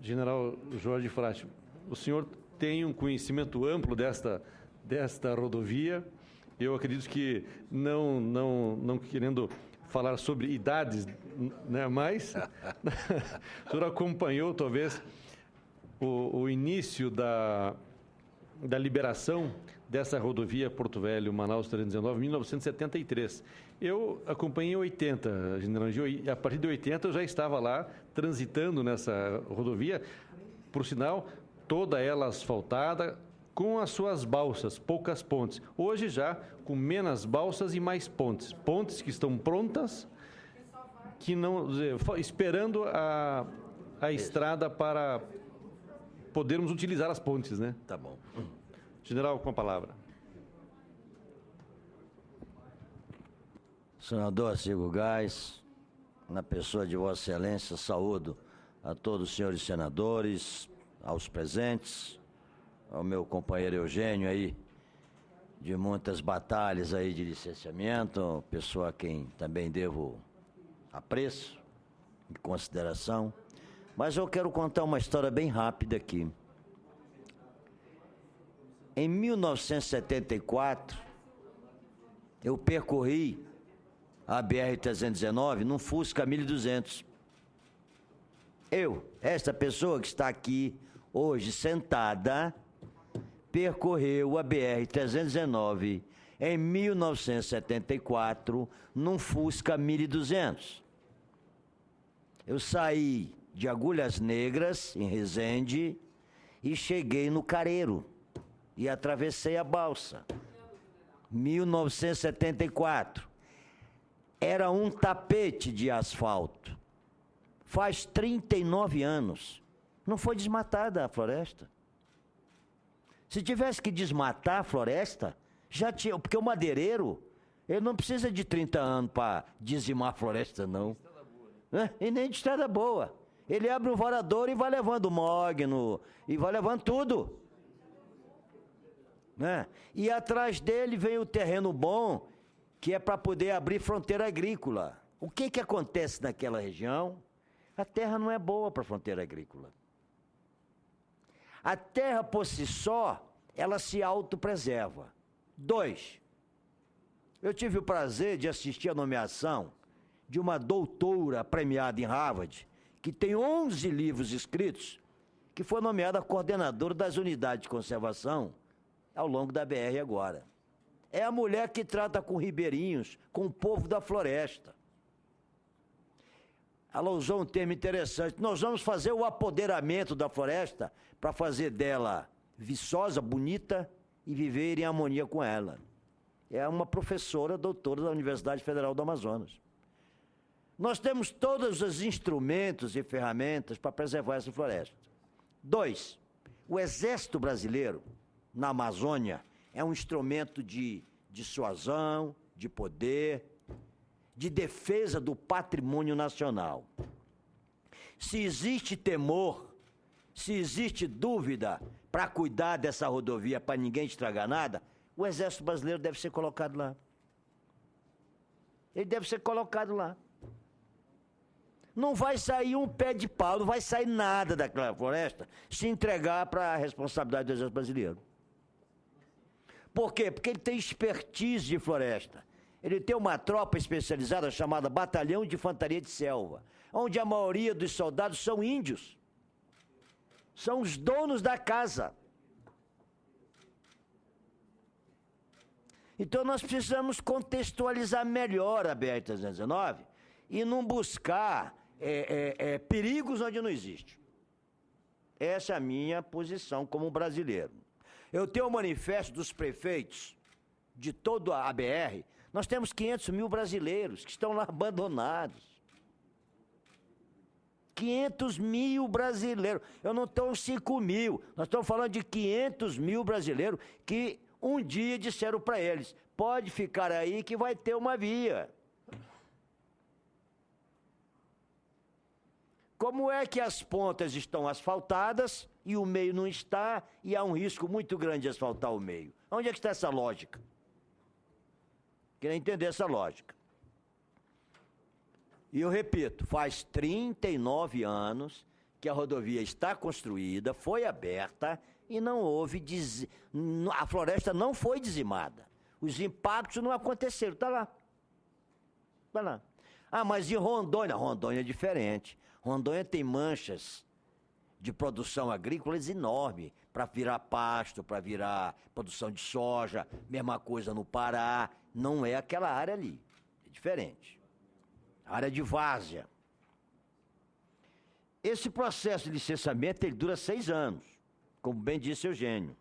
General Jorge Frati, o senhor tem um conhecimento amplo desta rodovia. Eu acredito que, não querendo falar sobre idades, né, mas o senhor acompanhou, talvez, o início da liberação dessa rodovia Porto Velho, Manaus 319, em 1973. Eu acompanhei em 80, General Gil, e a partir de 80 eu já estava lá, transitando nessa rodovia, por sinal, toda ela asfaltada, com as suas balsas, poucas pontes. Hoje já com menos balsas e mais pontes. Pontes que estão prontas, que não, esperando a estrada para podermos utilizar as pontes, né? Tá bom. General, com a palavra. Senador Arcigo Gás, na pessoa de Vossa Excelência, saúdo a todos os senhores senadores, aos presentes, ao meu companheiro Eugênio aí, de muitas batalhas aí de licenciamento, pessoa a quem também devo apreço e consideração. Mas eu quero contar uma história bem rápida aqui. Em 1974, eu percorri a BR-319 num Fusca 1200. Esta pessoa que está aqui hoje sentada, percorreu a BR-319 em 1974 num Fusca 1200. Eu saí de Agulhas Negras, em Resende, e cheguei no Careiro e atravessei a balsa. 1974. Era um tapete de asfalto. Faz 39 anos. Não foi desmatada a floresta. Se tivesse que desmatar a floresta, já tinha, porque o madeireiro, ele não precisa de 30 anos para dizimar a floresta, não. E nem de estrada boa. Ele abre um varador e vai levando mogno, e vai levando tudo. Né? E atrás dele vem o terreno bom, que é para poder abrir fronteira agrícola. O que acontece naquela região? A terra não é boa para fronteira agrícola. A terra, por si só, ela se autopreserva. 2, eu tive o prazer de assistir a nomeação de uma doutora premiada em Harvard, que tem 11 livros escritos, que foi nomeada coordenadora das unidades de conservação ao longo da BR agora. É a mulher que trata com ribeirinhos, com o povo da floresta. Ela usou um termo interessante. Nós vamos fazer o apoderamento da floresta para fazer dela viçosa, bonita e viver em harmonia com ela. É uma professora, doutora da Universidade Federal do Amazonas. Nós temos todos os instrumentos e ferramentas para preservar essa floresta. 2, o Exército Brasileiro, na Amazônia, é um instrumento de dissuasão, de poder, de defesa do patrimônio nacional. Se existe temor, se existe dúvida para cuidar dessa rodovia, para ninguém estragar nada, o Exército Brasileiro deve ser colocado lá. Ele deve ser colocado lá. Não vai sair um pé de pau, não vai sair nada daquela floresta se entregar para a responsabilidade do Exército Brasileiro. Por quê? Porque ele tem expertise de floresta. Ele tem uma tropa especializada chamada Batalhão de Infantaria de Selva, onde a maioria dos soldados são índios. São os donos da casa. Então nós precisamos contextualizar melhor a BR-319 e não buscar perigos onde não existe. Essa é a minha posição como brasileiro. Eu tenho o manifesto dos prefeitos de toda a BR. Nós temos 500 mil brasileiros que estão lá abandonados. 500 mil brasileiros. Eu não estou em 5 mil. Nós estamos falando de 500 mil brasileiros que um dia disseram para eles: pode ficar aí que vai ter uma via. Como é que as pontas estão asfaltadas e o meio não está, e há um risco muito grande de asfaltar o meio? Onde é que está essa lógica? Queria entender essa lógica. E eu repito, faz 39 anos que a rodovia está construída, foi aberta e não houve... A floresta não foi dizimada. Os impactos não aconteceram. Está lá. Está lá. Ah, mas em Rondônia? Rondônia é diferente. Rondônia tem manchas de produção agrícola enorme, para virar pasto, para virar produção de soja, mesma coisa no Pará. Não é aquela área ali. É diferente. A área de várzea. Esse processo de licenciamento ele dura 6 anos, como bem disse Eugênio.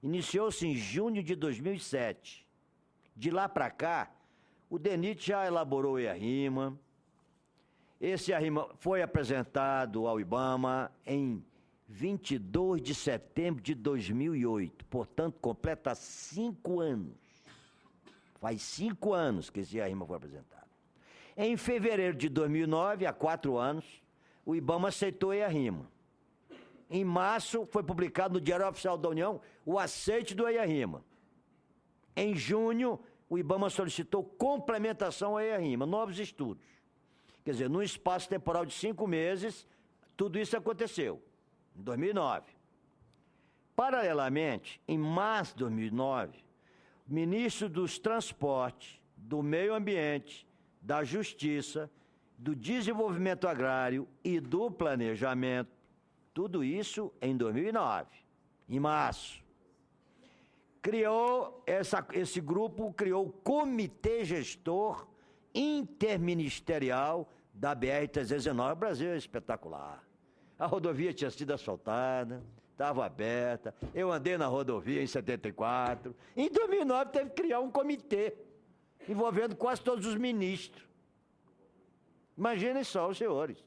Iniciou-se em junho de 2007. De lá para cá, o DENIT já elaborou o EIA-RIMA. Esse EIA-RIMA foi apresentado ao IBAMA em 22 de setembro de 2008. Portanto, completa 5 anos. Faz 5 anos que esse EIA-RIMA foi apresentado. Em fevereiro de 2009, há 4 anos, o IBAMA aceitou o EIA-RIMA. Em março, foi publicado no Diário Oficial da União o aceite do EIA-RIMA. Em junho, o IBAMA solicitou complementação ao EIA-RIMA, novos estudos. Quer dizer, num espaço temporal de 5 meses, tudo isso aconteceu, em 2009. Paralelamente, em março de 2009, o ministro dos Transportes, do Meio Ambiente, da Justiça, do Desenvolvimento Agrário e do Planejamento, tudo isso em 2009, em março. Esse grupo criou o Comitê Gestor Interministerial da BR-319. O Brasil é espetacular. A rodovia tinha sido asfaltada, estava aberta, eu andei na rodovia em 74. Em 2009 teve que criar um comitê, envolvendo quase todos os ministros. Imaginem só os senhores.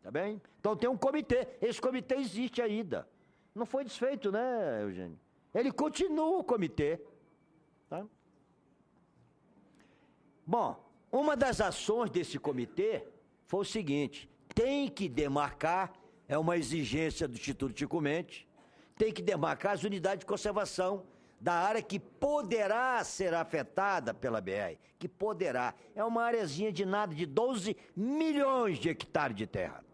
Tá bem? Então tem um comitê. Esse comitê existe ainda. Não foi desfeito, né, Eugênio? Ele continua o comitê. Tá? Bom, uma das ações desse comitê foi o seguinte: tem que demarcar, é uma exigência do Instituto Chico Mendes, tem que demarcar as unidades de conservação da área que poderá ser afetada pela BR, que poderá. É uma areazinha de nada, de 12 milhões de hectares de terra.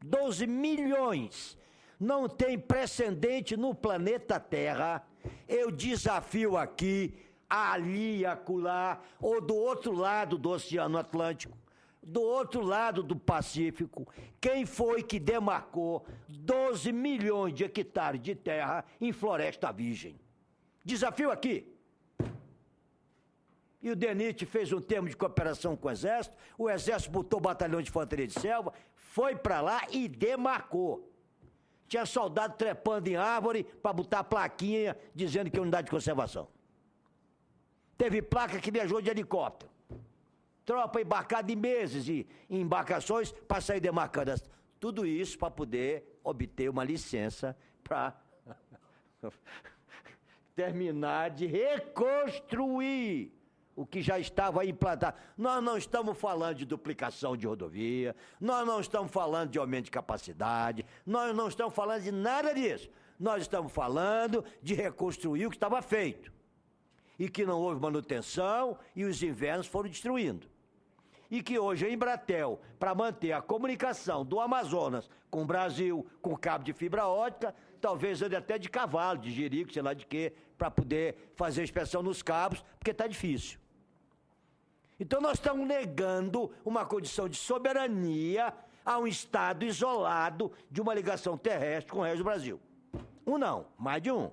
12 milhões. Não tem precedente no planeta Terra. Eu desafio aqui, ali e acolá, ou do outro lado do Oceano Atlântico, do outro lado do Pacífico, quem foi que demarcou 12 milhões de hectares de terra em floresta virgem? Desafio aqui. E o DENIT fez um termo de cooperação com o Exército botou o batalhão de infantaria de selva, foi para lá e demarcou. Tinha soldado trepando em árvore para botar a plaquinha dizendo que é unidade de conservação. Teve placa que viajou de helicóptero. Tropa embarcada em meses em embarcações para sair demarcando. Tudo isso para poder obter uma licença para terminar de reconstruir o que já estava implantado. Nós não estamos falando de duplicação de rodovia, nós não estamos falando de aumento de capacidade, nós não estamos falando de nada disso. Nós estamos falando de reconstruir o que estava feito e que não houve manutenção e os invernos foram destruindo. E que hoje a Embratel, para manter a comunicação do Amazonas com o Brasil, com cabo de fibra ótica, talvez ande até de cavalo, de jerico, sei lá de quê, para poder fazer inspeção nos cabos, porque está difícil. Então nós estamos negando uma condição de soberania a um estado isolado de uma ligação terrestre com o resto do Brasil. Um não, mais de um.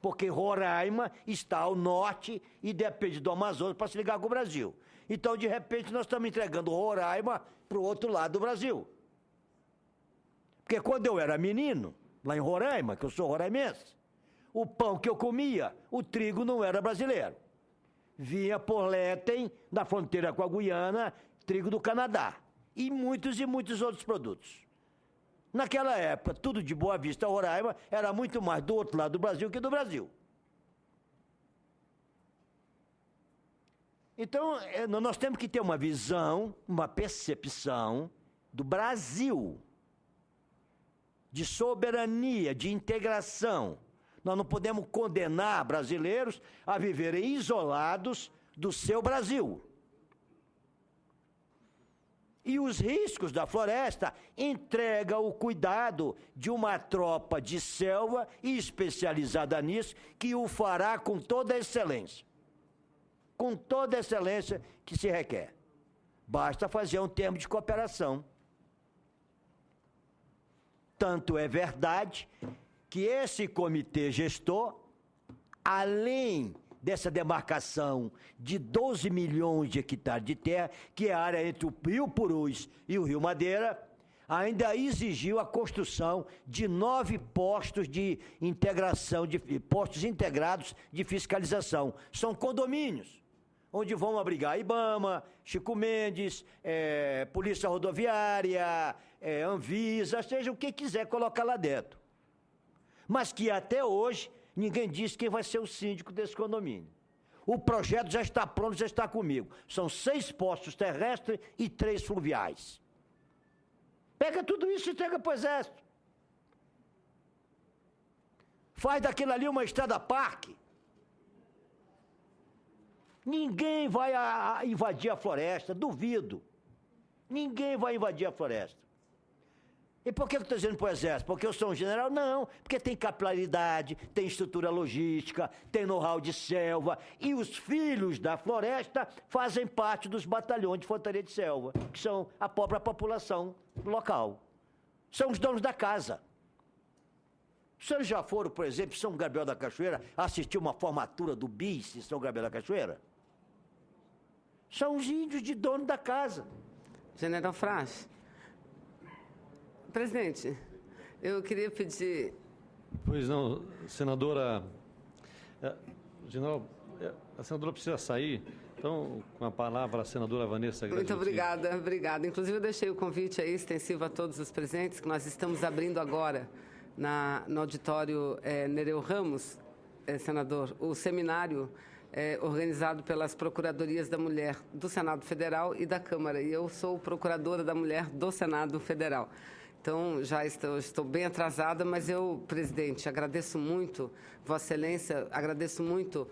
Porque Roraima está ao norte e depende do Amazonas para se ligar com o Brasil. Então, de repente, nós estamos entregando Roraima para o outro lado do Brasil. Porque quando eu era menino, lá em Roraima, que eu sou roraimense, o pão que eu comia, o trigo não era brasileiro. Vinha por Letem, na fronteira com a Guiana, trigo do Canadá. E muitos outros produtos. Naquela época, tudo de Boa Vista a Roraima era muito mais do outro lado do Brasil que do Brasil. Então, nós temos que ter uma visão, uma percepção do Brasil, de soberania, de integração. Nós não podemos condenar brasileiros a viverem isolados do seu Brasil. E os riscos da floresta entrega o cuidado de uma tropa de selva e especializada nisso, que o fará com toda a excelência. Com toda a excelência que se requer. Basta fazer um termo de cooperação. Tanto é verdade que esse comitê gestor, além dessa demarcação de 12 milhões de hectares de terra, que é a área entre o Rio Purus e o Rio Madeira, ainda exigiu a construção de 9 postos de integração, postos integrados de fiscalização. São condomínios, onde vão abrigar IBAMA, Chico Mendes, Polícia Rodoviária, Anvisa, seja o que quiser colocar lá dentro. Mas que até hoje ninguém disse quem vai ser o síndico desse condomínio. O projeto já está pronto, já está comigo. São 6 postos terrestres e 3 fluviais. Pega tudo isso e entrega para o Exército. Faz daquilo ali uma estrada-parque. Ninguém vai invadir a floresta, duvido. Ninguém vai invadir a floresta. E por que eu estou dizendo para o Exército? Porque eu sou um general? Não, porque tem capilaridade, tem estrutura logística, tem know-how de selva, e os filhos da floresta fazem parte dos batalhões de infantaria de selva, que são a própria população local. São os donos da casa. Os senhores já foram, por exemplo, em São Gabriel da Cachoeira, assistir uma formatura do BIS em São Gabriel da Cachoeira? São os índios de dono da casa. General Frasch. Presidente, eu queria pedir... Pois não, senadora... General, a senadora precisa sair, então, com a palavra, a senadora Vanessa Gradinski. Muito obrigada, obrigada. Inclusive, eu deixei o convite aí extensivo a todos os presentes, que nós estamos abrindo agora, no auditório Nereu Ramos, senador, o seminário organizado pelas Procuradorias da Mulher do Senado Federal e da Câmara. E eu sou procuradora da Mulher do Senado Federal. Então, já estou bem atrasada, mas eu, presidente, agradeço muito, Vossa Excelência, agradeço muito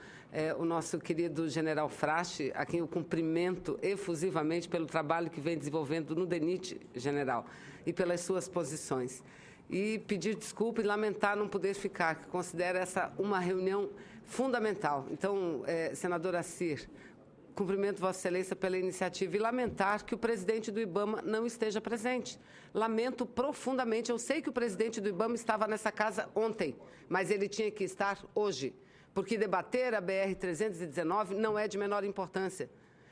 o nosso querido general Frasch, a quem eu cumprimento efusivamente pelo trabalho que vem desenvolvendo no DENIT, general, e pelas suas posições. E pedir desculpa e lamentar não poder ficar, que considero essa uma reunião fundamental. Então, senadora Cir, cumprimento Vossa Excelência pela iniciativa e lamentar que o presidente do IBAMA não esteja presente. Lamento profundamente. Eu sei que o presidente do IBAMA estava nessa casa ontem, mas ele tinha que estar hoje, porque debater a BR-319 não é de menor importância.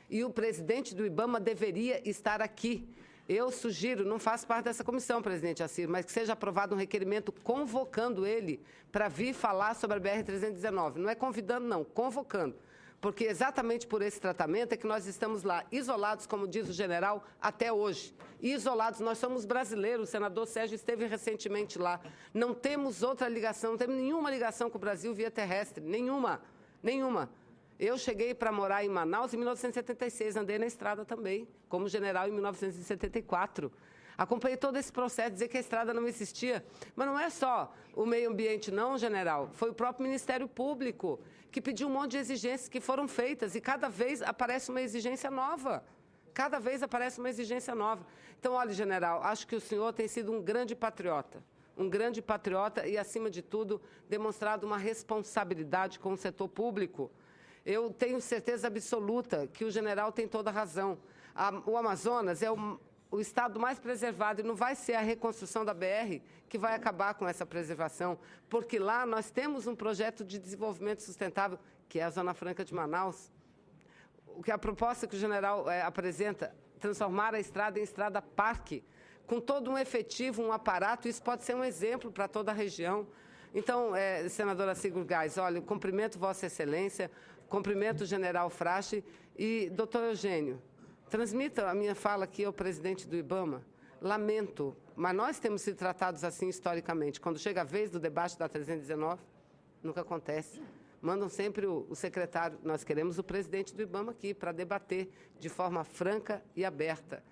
E o presidente do IBAMA deveria estar aqui. Eu sugiro, não faço parte dessa comissão, presidente Assir, mas que seja aprovado um requerimento convocando ele para vir falar sobre a BR-319. Não é convidando, não, convocando. Porque exatamente por esse tratamento é que nós estamos lá, isolados, como diz o general, até hoje. Isolados, nós somos brasileiros, o senador Sérgio esteve recentemente lá. Não temos outra ligação, não temos nenhuma ligação com o Brasil via terrestre, nenhuma. Eu cheguei para morar em Manaus em 1976, andei na estrada também, como general em 1974. Acompanhei todo esse processo, dizer que a estrada não existia. Mas não é só o meio ambiente, não, general. Foi o próprio Ministério Público que pediu um monte de exigências que foram feitas e cada vez aparece uma exigência nova. Cada vez aparece uma exigência nova. Então, olha, general, acho que o senhor tem sido um grande patriota e, acima de tudo, demonstrado uma responsabilidade com o setor público. Eu tenho certeza absoluta que o general tem toda a razão. O Amazonas é o estado mais preservado e não vai ser a reconstrução da BR que vai acabar com essa preservação, porque lá nós temos um projeto de desenvolvimento sustentável, que é a Zona Franca de Manaus. A proposta que o general apresenta, transformar a estrada em estrada-parque, com todo um efetivo, um aparato, isso pode ser um exemplo para toda a região. Então, senadora Sigurd Geis, olha, cumprimento Vossa Excelência, cumprimento o general Frasch e, doutor Eugênio, transmita a minha fala aqui ao presidente do IBAMA. Lamento, mas nós temos sido tratados assim historicamente. Quando chega a vez do debate da 319, nunca acontece. Mandam sempre o secretário. Nós queremos o presidente do IBAMA aqui para debater de forma franca e aberta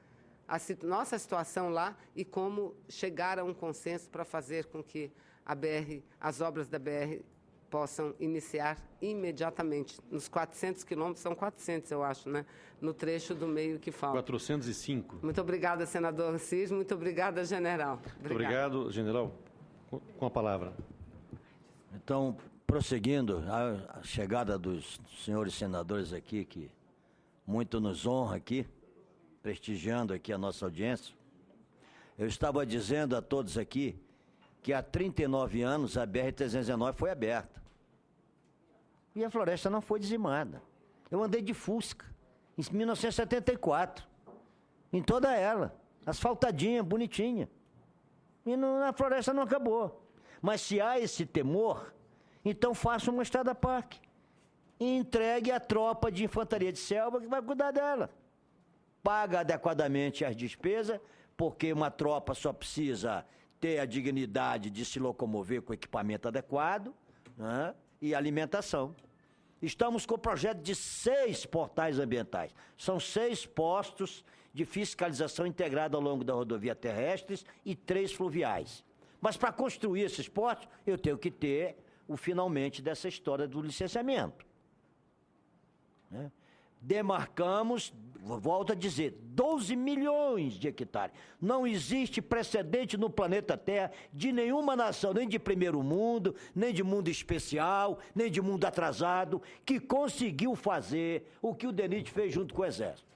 a nossa situação lá e como chegar a um consenso para fazer com que as obras da BR possam iniciar imediatamente. Nos 400 quilômetros, são 400, eu acho, né? No trecho do meio que falta. 405. Muito obrigada, senador Assis. Muito obrigada, general. Muito obrigado, general. Com a palavra. Então, prosseguindo, a chegada dos senhores senadores aqui, que muito nos honra aqui, prestigiando aqui a nossa audiência, eu estava dizendo a todos aqui que há 39 anos a BR-319 foi aberta. E a floresta não foi dizimada. Eu andei de Fusca, em 1974, em toda ela, asfaltadinha, bonitinha. E a floresta não acabou. Mas se há esse temor, então faça uma estrada-parque e entregue a tropa de infantaria de selva que vai cuidar dela. Paga adequadamente as despesas, porque uma tropa só precisa ter a dignidade de se locomover com equipamento adequado, né, e alimentação. Estamos com o projeto de 6 portais ambientais. São 6 postos de fiscalização integrada ao longo da rodovia terrestres e 3 fluviais. Mas para construir esses postos, eu tenho que ter o finalmente dessa história do licenciamento. Né? Demarcamos, volto a dizer, 12 milhões de hectares. Não existe precedente no planeta Terra de nenhuma nação, nem de primeiro mundo, nem de mundo especial, nem de mundo atrasado, que conseguiu fazer o que o DENIT fez junto com o Exército.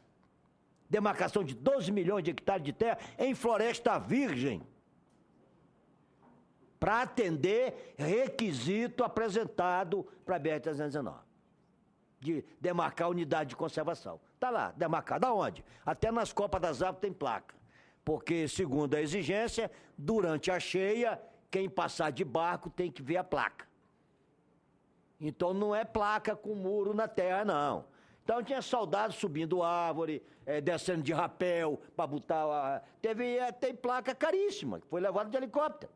Demarcação de 12 milhões de hectares de terra em floresta virgem, para atender requisito apresentado para a BR-319. De demarcar a unidade de conservação. Está lá, demarcado. Aonde? Até nas copas das árvores tem placa. Porque, segundo a exigência, durante a cheia, quem passar de barco tem que ver a placa. Então não é placa com muro na terra, não. Então tinha soldados subindo árvore, descendo de rapel para botar... Tem placa caríssima, que foi levada de helicóptero.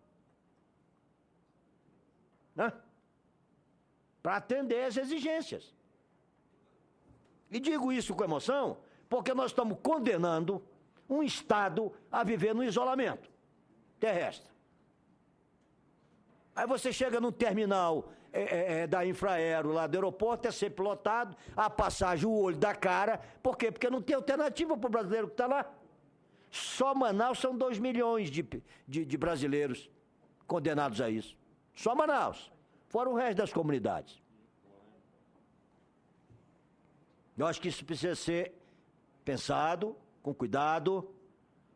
Né? Para atender as exigências. E digo isso com emoção, porque nós estamos condenando um Estado a viver no isolamento terrestre. Aí você chega no terminal da Infraero, lá do aeroporto, é sempre lotado, a passagem, o olho da cara. Por quê? Porque não tem alternativa para o brasileiro que está lá. Só Manaus são 2 milhões de brasileiros condenados a isso. Só Manaus. Fora o resto das comunidades. Eu acho que isso precisa ser pensado, com cuidado,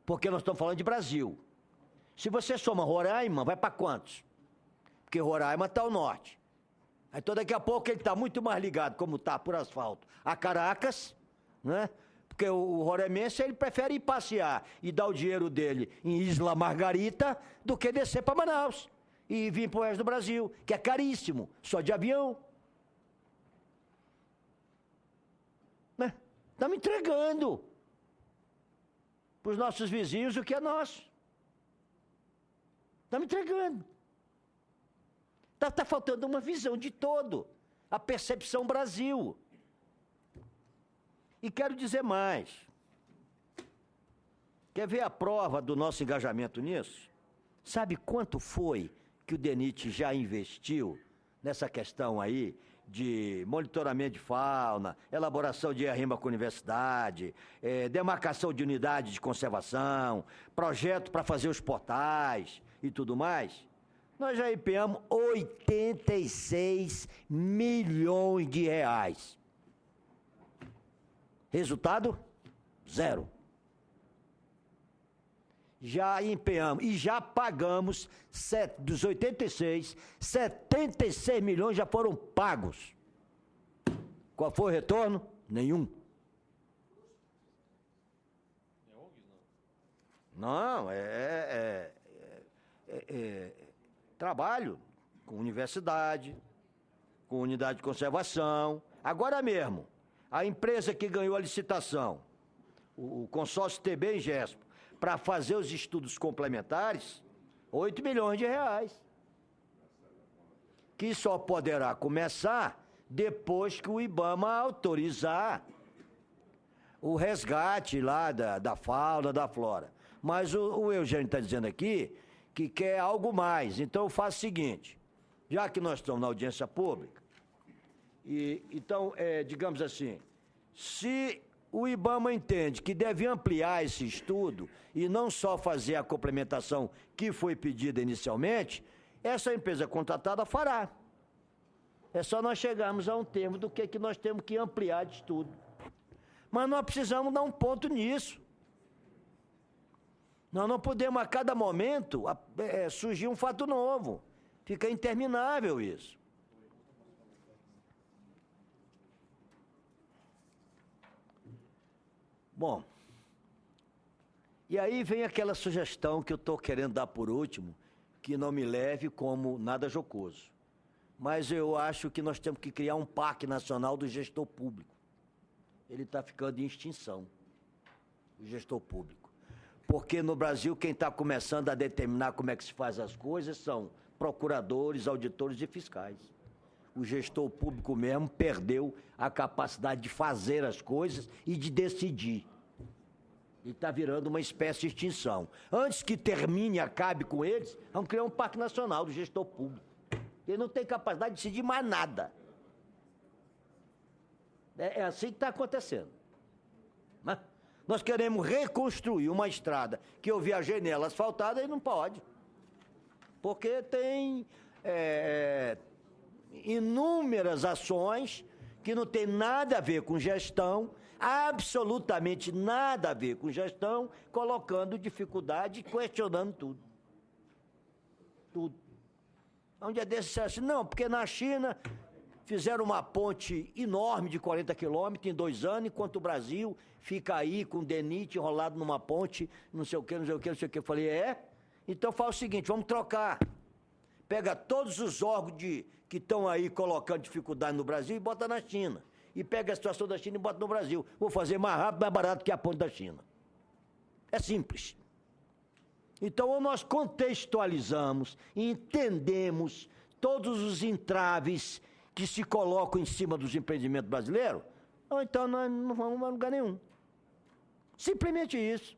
porque nós estamos falando de Brasil. Se você soma Roraima, vai para quantos? Porque Roraima está ao norte. Então daqui a pouco ele está muito mais ligado, como está por asfalto, a Caracas, né? Porque o roraimense, ele prefere ir passear e dar o dinheiro dele em Isla Margarita do que descer para Manaus e vir para o resto do Brasil, que é caríssimo, só de avião. Né? Estamos entregando para os nossos vizinhos o que é nosso. Estamos entregando. Está faltando uma visão de todo, a percepção Brasil. E quero dizer mais. Quer ver a prova do nosso engajamento nisso? Sabe quanto foi que o DENIT já investiu nessa questão aí de monitoramento de fauna, elaboração de rima com a universidade, demarcação de unidades de conservação, projeto para fazer os portais e tudo mais? Nós já empenhamos 86 milhões de reais. Resultado? 0. Já empenhamos e já pagamos, dos 86, 76 milhões já foram pagos. Qual foi o retorno? Nenhum. Não, trabalho com universidade, com unidade de conservação. Agora mesmo, a empresa que ganhou a licitação, o consórcio TB Ingesp, para fazer os estudos complementares, 8 milhões de reais. Que só poderá começar depois que o IBAMA autorizar o resgate lá da fauna, da flora. Mas o Eugênio está dizendo aqui que quer algo mais. Então eu faço o seguinte, já que nós estamos na audiência pública, então, digamos assim, se o IBAMA entende que deve ampliar esse estudo e não só fazer a complementação que foi pedida inicialmente, essa empresa contratada fará. É só nós chegarmos a um termo do que nós temos que ampliar de estudo. Mas nós precisamos dar um ponto nisso. Nós não podemos, a cada momento, surgir um fato novo. Fica interminável isso. Bom, e aí vem aquela sugestão que eu estou querendo dar por último, que não me leve como nada jocoso. Mas eu acho que nós temos que criar um Parque Nacional do Gestor Público. Ele está ficando em extinção, o gestor público. Porque no Brasil, quem está começando a determinar como é que se faz as coisas são procuradores, auditores e fiscais. O gestor público mesmo perdeu a capacidade de fazer as coisas e de decidir. Ele está virando uma espécie de extinção. Antes que termine e acabe com eles, vamos criar um Parque Nacional do Gestor Público. Ele não tem capacidade de decidir mais nada. É assim que está acontecendo. Né? Nós queremos reconstruir uma estrada que eu viajei nela asfaltada e não pode. Porque tem inúmeras ações que não tem nada a ver com gestão, absolutamente nada a ver com gestão, colocando dificuldade e questionando tudo. Tudo. Um dia desses, assim, não, porque na China fizeram uma ponte enorme de 40 quilômetros em 2 anos, enquanto o Brasil fica aí com DENIT enrolado numa ponte, não sei o que, não sei o que, não sei o que. Eu falei, então faz o seguinte, vamos trocar. Pega todos os órgãos que estão aí colocando dificuldade no Brasil e bota na China. E pega a situação da China e bota no Brasil. Vou fazer mais rápido, mais barato que a ponte da China. É simples. Então, ou nós contextualizamos e entendemos todos os entraves que se colocam em cima dos empreendimentos brasileiros, ou então nós não vamos a lugar nenhum. Simplesmente isso.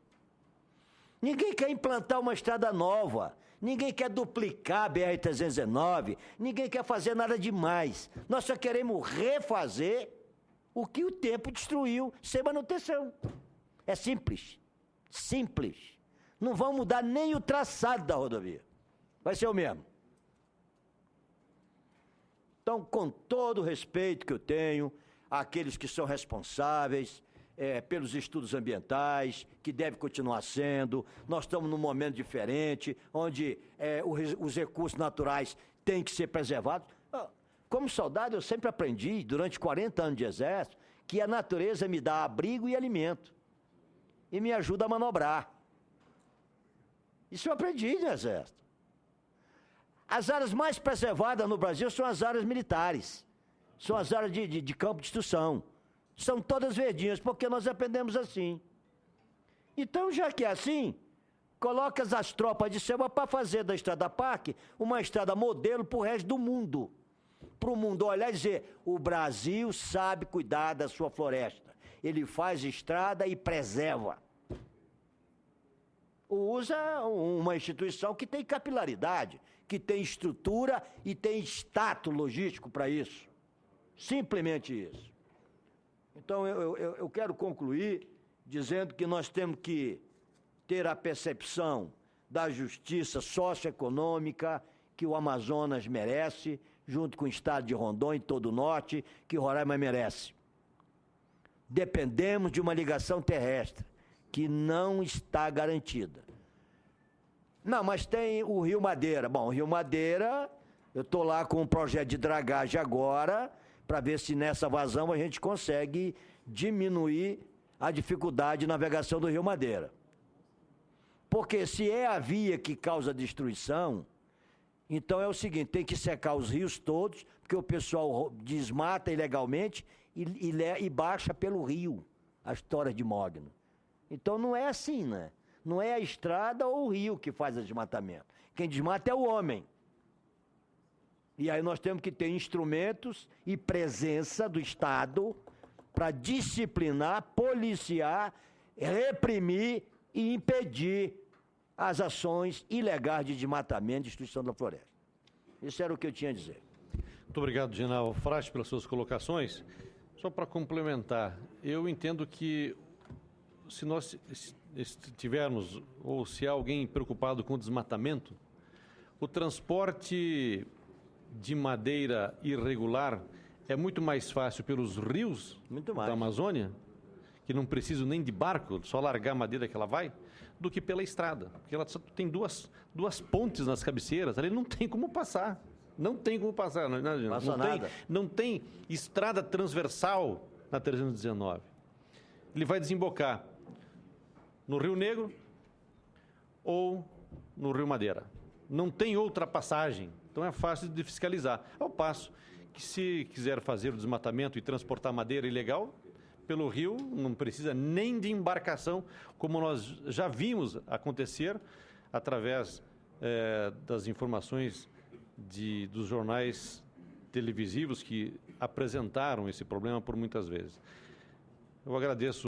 Ninguém quer implantar uma estrada nova, ninguém quer duplicar a BR-319, ninguém quer fazer nada demais. Nós só queremos refazer o que o tempo destruiu sem manutenção. É simples. Simples. Não vão mudar nem o traçado da rodovia. Vai ser o mesmo. Então, com todo o respeito que eu tenho àqueles que são responsáveis pelos estudos ambientais, que deve continuar sendo, nós estamos num momento diferente, onde os recursos naturais têm que ser preservados. Como soldado, eu sempre aprendi, durante 40 anos de exército, que a natureza me dá abrigo e alimento. E me ajuda a manobrar. Isso eu aprendi no exército. As áreas mais preservadas no Brasil são as áreas militares. São as áreas de campo de instrução. São todas verdinhas, porque nós aprendemos assim. Então, já que é assim, coloca as tropas de selva para fazer da Estrada Parque uma estrada modelo para o resto do mundo. Para o mundo olhar e dizer, o Brasil sabe cuidar da sua floresta. Ele faz estrada e preserva. Usa uma instituição que tem capilaridade, que tem estrutura e tem status logístico para isso. Simplesmente isso. Então, eu quero concluir dizendo que nós temos que ter a percepção da justiça socioeconômica que o Amazonas merece, junto com o estado de Rondônia e todo o norte, que Roraima merece. Dependemos de uma ligação terrestre, que não está garantida. Não, mas tem o Rio Madeira. Bom, o Rio Madeira, eu estou lá com um projeto de dragagem agora, para ver se nessa vazão a gente consegue diminuir a dificuldade de navegação do Rio Madeira. Porque se é a via que causa destruição, então é o seguinte, tem que secar os rios todos, porque o pessoal desmata ilegalmente e baixa pelo rio as toras de mogno. Então não é assim, né? Não é a estrada ou o rio que faz o desmatamento. Quem desmata é o homem. E aí nós temos que ter instrumentos e presença do Estado para disciplinar, policiar, reprimir e impedir as ações ilegais de desmatamento e destruição da floresta. Isso era o que eu tinha a dizer. Muito obrigado, general Frade, pelas suas colocações. Só para complementar, eu entendo que se nós tivermos, ou se há alguém preocupado com o desmatamento, o transporte de madeira irregular é muito mais fácil pelos rios da Amazônia, que não precisam nem de barco, só largar a madeira que ela vai, do que pela estrada. Porque ela só tem duas pontes nas cabeceiras, ali não tem como passar. Não tem como passar. Não tem estrada transversal na 319. Ele vai desembocar no Rio Negro ou no Rio Madeira. Não tem outra passagem, então é fácil de fiscalizar. Ao passo que, se quiser fazer o desmatamento e transportar madeira ilegal pelo rio, não precisa nem de embarcação, como nós já vimos acontecer através das informações dos jornais televisivos que apresentaram esse problema por muitas vezes. Eu agradeço